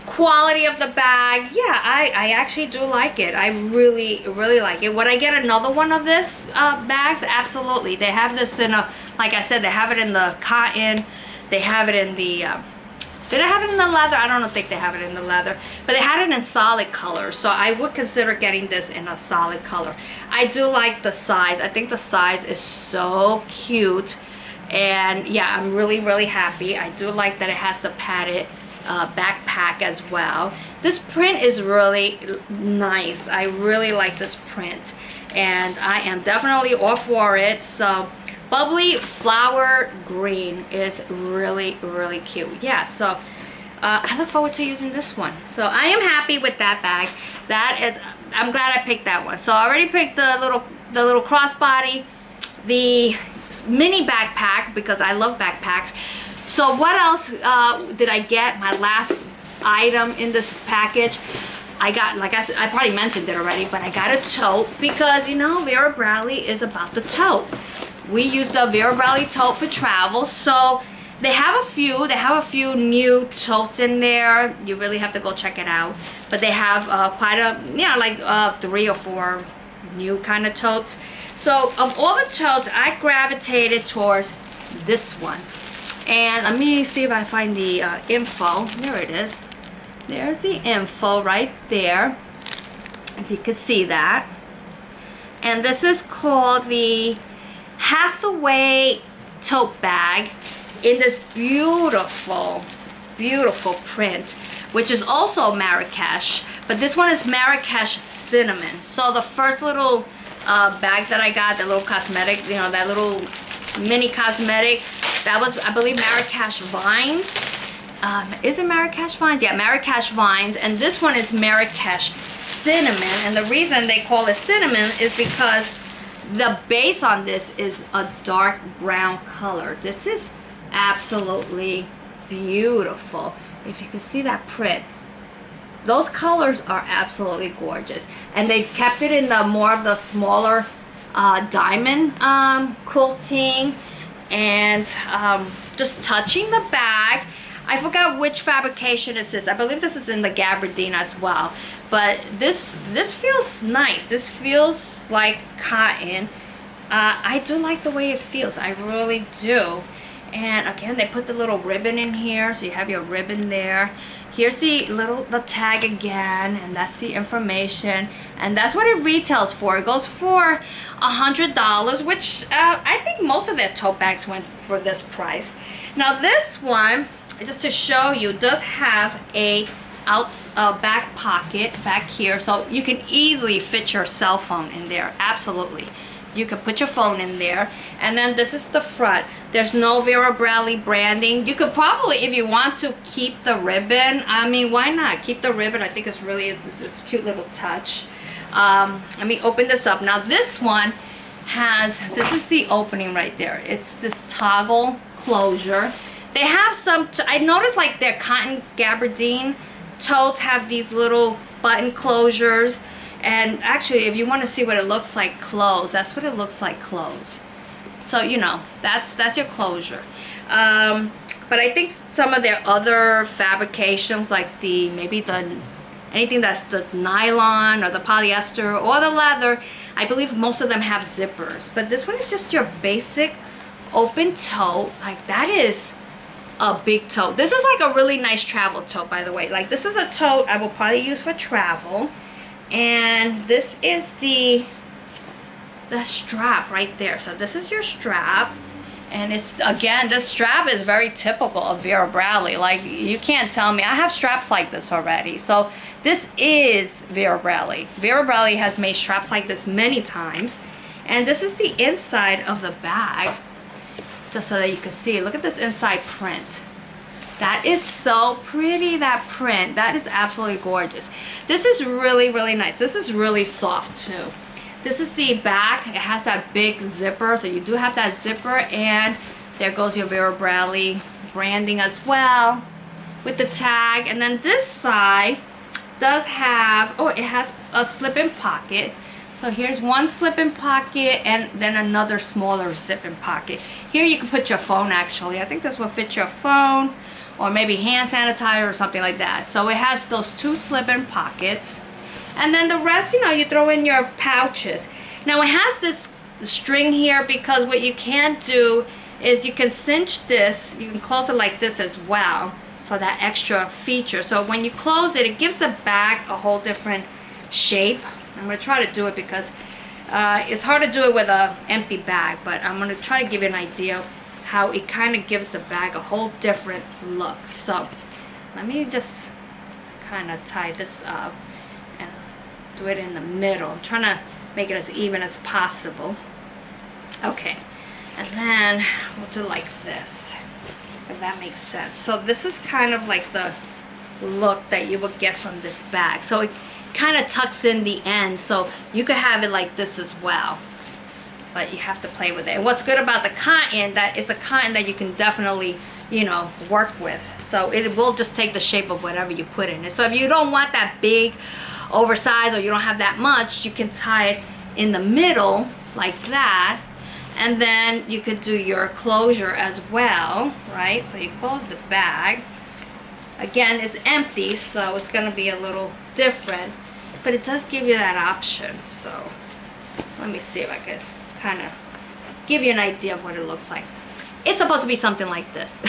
[SPEAKER 1] quality of the bag, yeah, I actually do like it. I really like it. Would I get another one of this bags? Absolutely. They have this in a, like I said, they have it in the cotton. They have it in the did I have it in the leather? I don't think they have it in the leather, but they had it in solid color, so I would consider getting this in a solid color. I do like the size. I think the size is so cute, and yeah, I'm really happy. I do like that it has the padded backpack as well. This print is really nice. I really like this print, and I am definitely all for it. So bubbly flower green is really cute. Yeah, so I look forward to using this one. So I am happy with that bag. I'm glad I picked that one. So I already picked the little crossbody, the mini backpack, because I love backpacks. So what else did I get? My last item in this package, I got, like I said, I probably mentioned it already, but I got a tote, because you know Vera Bradley is about the tote. We use the Vera Bradley tote for travel, so they have a few new totes in there. You really have to go check it out. But they have quite a, yeah, like 3 or 4 new kind of totes. So of all the totes, I gravitated towards this one. And let me see if I find the info. There it is. There's the info right there, if you can see that. And this is called the Hathaway tote bag in this beautiful print, which is also Marrakesh, but this one is Marrakesh cinnamon. So the first little bag that I got, the little cosmetic, you know, that little mini cosmetic, that was, I believe, Marrakesh vines. Is it Marrakesh vines? Yeah, Marrakesh vines. And this one is Marrakesh cinnamon, and the reason they call it cinnamon is because the base on this is a dark brown color. This is absolutely beautiful. If you can see that print, those colors are absolutely gorgeous. And they kept it in the more of the smaller diamond quilting. And just touching the bag, I forgot which fabrication this is. I believe this is in the gabardine as well. But this feels nice. This feels like cotton. I do like the way it feels. I really do. And again, they put the little ribbon in here, so you have your ribbon there. Here's the tag again, and that's the information. And that's what it retails for. It goes for $100, which I think most of their tote bags went for this price. Now this one, just to show you, does have a back pocket back here, so you can easily fit your cell phone in there. Absolutely you can put your phone in there. And then this is the front. There's no Vera Bradley branding. You could probably, if you want to, keep the ribbon. I mean, why not? Keep the ribbon. I think it's really, it's a cute little touch. Let me open this up. Now this one has, this is the opening right there. It's this toggle closure. They have some, I noticed like their cotton gabardine totes have these little button closures. And actually, if you want to see what it looks like closed, that's what it looks like closed. So, you know, that's your closure. But I think some of their other fabrications, like the, maybe the, anything that's the nylon or the polyester or the leather, I believe most of them have zippers. But this one is just your basic open tote. Like, that is a big tote. This is like a really nice travel tote, by the way. Like, this is a tote I will probably use for travel. And this is the strap right there. So this is your strap, and it's, again, this strap is very typical of Vera Bradley. Like, you can't tell me, I have straps like this already. So this is Vera Bradley. Vera Bradley has made straps like this many times. And this is the inside of the bag, just so that you can see. Look at this inside print. That is so pretty, that print. That is absolutely gorgeous. This is really, really nice. This is really soft too. This is the back. It has that big zipper, so you do have that zipper, and there goes your Vera Bradley branding as well with the tag. And then this side does have, oh, it has a slip-in pocket. So here's one slip-in pocket and then another smaller zip-in pocket. Here you can put your phone, actually. I think this will fit your phone, or maybe hand sanitizer or something like that. So it has those two slip-in pockets. And then the rest, you know, you throw in your pouches. Now it has this string here, because what you can do is you can cinch this, you can close it like this as well for that extra feature. So when you close it, it gives the bag a whole different shape. I'm gonna try to do it because it's hard to do it with an empty bag, but I'm gonna try to give you an idea of how it kind of gives the bag a whole different look. So let me just kind of tie this up and do it in the middle. I'm trying to make it as even as possible. Okay, and then we'll do like this, if that makes sense. So this is kind of like the look that you would get from this bag. So it kind of tucks in the end, so you could have it like this as well, but you have to play with it. And what's good about the cotton, that it's a cotton that you can definitely, you know, work with. So it will just take the shape of whatever you put in it. So if you don't want that big oversized, or you don't have that much, you can tie it in the middle like that, and then you could do your closure as well, right? So you close the bag. Again, it's empty, so it's gonna be a little different, but it does give you that option. So let me see if I could kind of give you an idea of what it looks like. It's supposed to be something like this.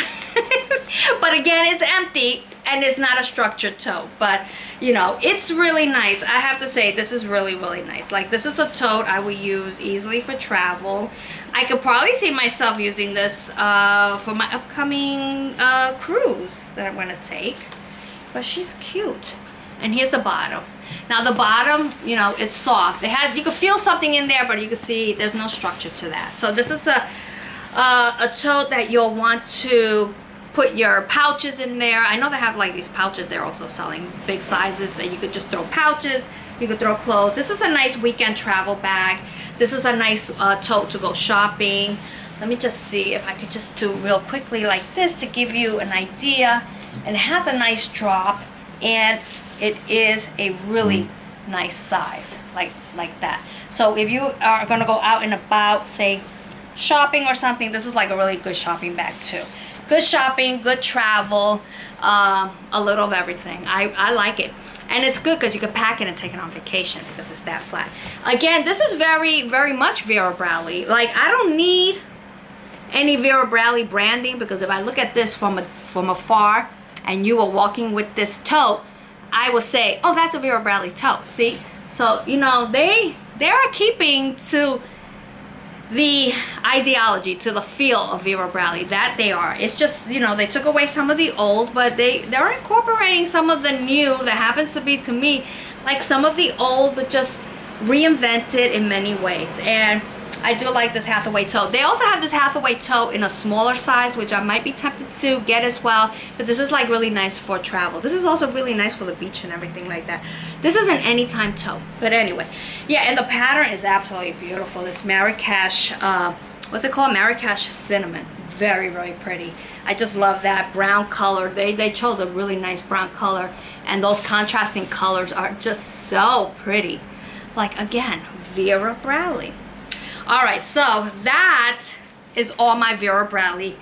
[SPEAKER 1] But again, it's empty and it's not a structured tote, but you know, it's really nice. I have to say, this is really, really nice. Like, this is a tote I would use easily for travel. I could probably see myself using this for my upcoming cruise that I'm gonna take. But she's cute. And here's the bottom. Now the bottom, you know, it's soft. It has, you can feel something in there, but you can see there's no structure to that. So this is a tote that you'll want to put your pouches in there. I know they have like these pouches they're also selling, big sizes, that you could just throw pouches, you could throw clothes. This is a nice weekend travel bag. This is a nice tote to go shopping. Let me just see if I could just do real quickly like this to give you an idea. And it has a nice drop, and it is a really nice size, like that. So if you are gonna go out and about, say shopping or something, this is like a really good shopping bag too. Good shopping, good travel, a little of everything. I like it. And it's good because you can pack it and take it on vacation because it's that flat. Again, this is very, very much Vera Bradley. Like, I don't need any Vera Bradley branding, because if I look at this from afar and you were walking with this tote, I will say, oh, that's a Vera Bradley tote. See? So, you know, they are keeping to the ideology, to the feel of Vera Bradley. That they are. It's just, you know, they took away some of the old, but they're incorporating some of the new that happens to be, to me, like some of the old, but just reinvented in many ways. And I do like this Hathaway tote. They also have this Hathaway tote in a smaller size, which I might be tempted to get as well. But this is like really nice for travel. This is also really nice for the beach and everything like that. This is an anytime tote. But anyway, yeah, and the pattern is absolutely beautiful. This Marrakesh, what's it called? Marrakesh cinnamon. Very, very pretty. I just love that brown color. They chose a really nice brown color. And those contrasting colors are just so pretty. Like, again, Vera Bradley. All right, so that is all my Vera Bradley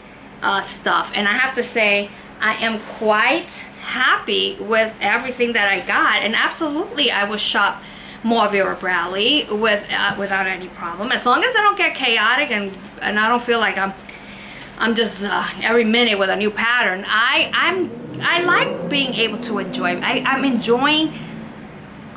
[SPEAKER 1] stuff. And I have to say, I am quite happy with everything that I got. And absolutely, I will shop more Vera Bradley without any problem. As long as I don't get chaotic and I don't feel like I'm just every minute with a new pattern. I like being able to enjoy. I'm enjoying,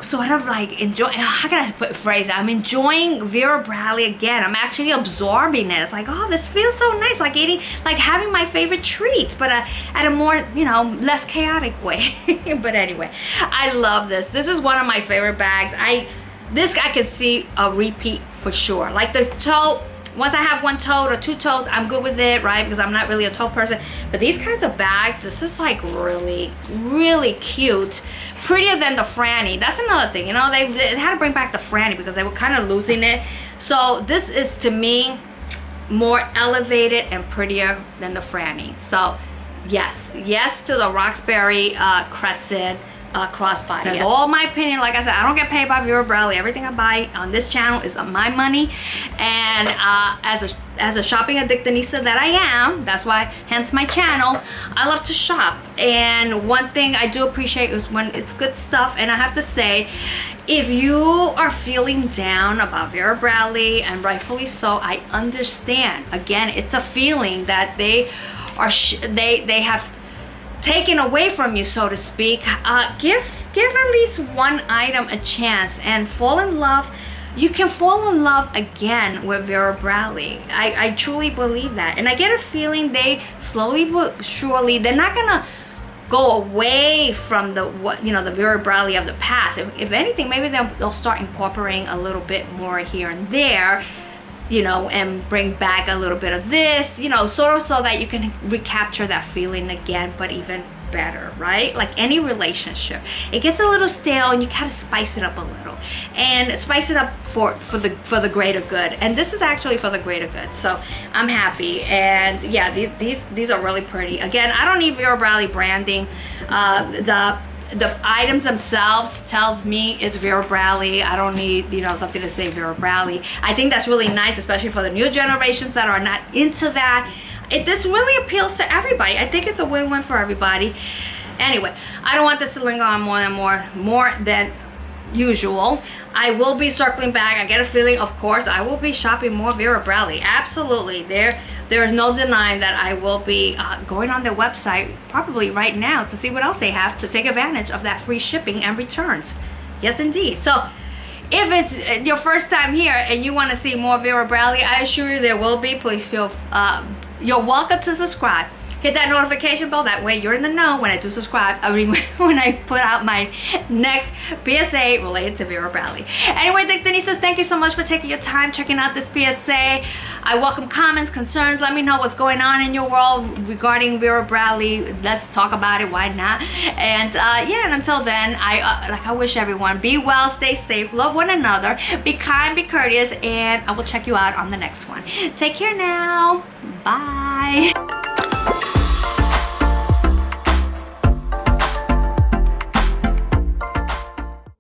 [SPEAKER 1] sort of like enjoy. How can I put a phrase? I'm enjoying Vera Bradley again. I'm actually absorbing it. It's like, oh, this feels so nice, like eating, like having my favorite treats, but at a more, you know, less chaotic way. But anyway, I love this. This is one of my favorite bags. I can see a repeat for sure. Like the tote. Once I have one tote or two totes, I'm good with it, right? Because I'm not really a tote person. But these kinds of bags, this is like really, really cute. Prettier than the Franny. That's another thing, you know, they had to bring back the Franny because they were kind of losing it. So this is, to me, more elevated and prettier than the Franny. So yes, yes to the Roxbury Crescent crossbody. That's all my opinion. Like I said, I don't get paid by Vera Bradley. Everything I buy on this channel is my money. And as a shopping addictionista that I am, that's why, hence my channel, I love to shop. And one thing I do appreciate is when it's good stuff. And I have to say, if you are feeling down about Vera Bradley, and rightfully so, I understand. Again, it's a feeling that they have taken away from you, so to speak. Give at least one item a chance and fall in love. You can fall in love again with Vera Bradley. I truly believe that. And I get a feeling they slowly but surely, they're not gonna go away from the Vera Bradley of the past. If anything, maybe they'll start incorporating a little bit more here and there, you know, and bring back a little bit of this, you know, sort of, so that you can recapture that feeling again, but even better, right? Like any relationship, it gets a little stale and you gotta spice it up a little, and spice it up for the greater good. And this is actually for the greater good, so I'm happy. And yeah, these are really pretty. Again, I don't need Vera Bradley branding. The items themselves tells me it's Vera Bradley. I don't need, you know, something to say Vera Bradley. I think that's really nice, especially for the new generations that are not into that. This really appeals to everybody. I think it's a win-win for everybody. Anyway, I don't want this to linger on more than usual. I will be circling back. I get a feeling, of course, I will be shopping more Vera Bradley. Absolutely. There is no denying that I will be going on their website probably right now to see what else they have to take advantage of that free shipping and returns. Yes, indeed. So if it's your first time here and you want to see more Vera Bradley, I assure you there will be. Please feel you're welcome to subscribe. Hit that notification bell. That way you're in the know when I do subscribe. I mean, when I put out my next PSA related to Vera Bradley. Anyway, Dictanistas, thank you so much for taking your time checking out this PSA. I welcome comments, concerns. Let me know what's going on in your world regarding Vera Bradley. Let's talk about it. Why not? And yeah, and until then, I wish everyone be well, stay safe, love one another, be kind, be courteous, and I will check you out on the next one. Take care now. Bye.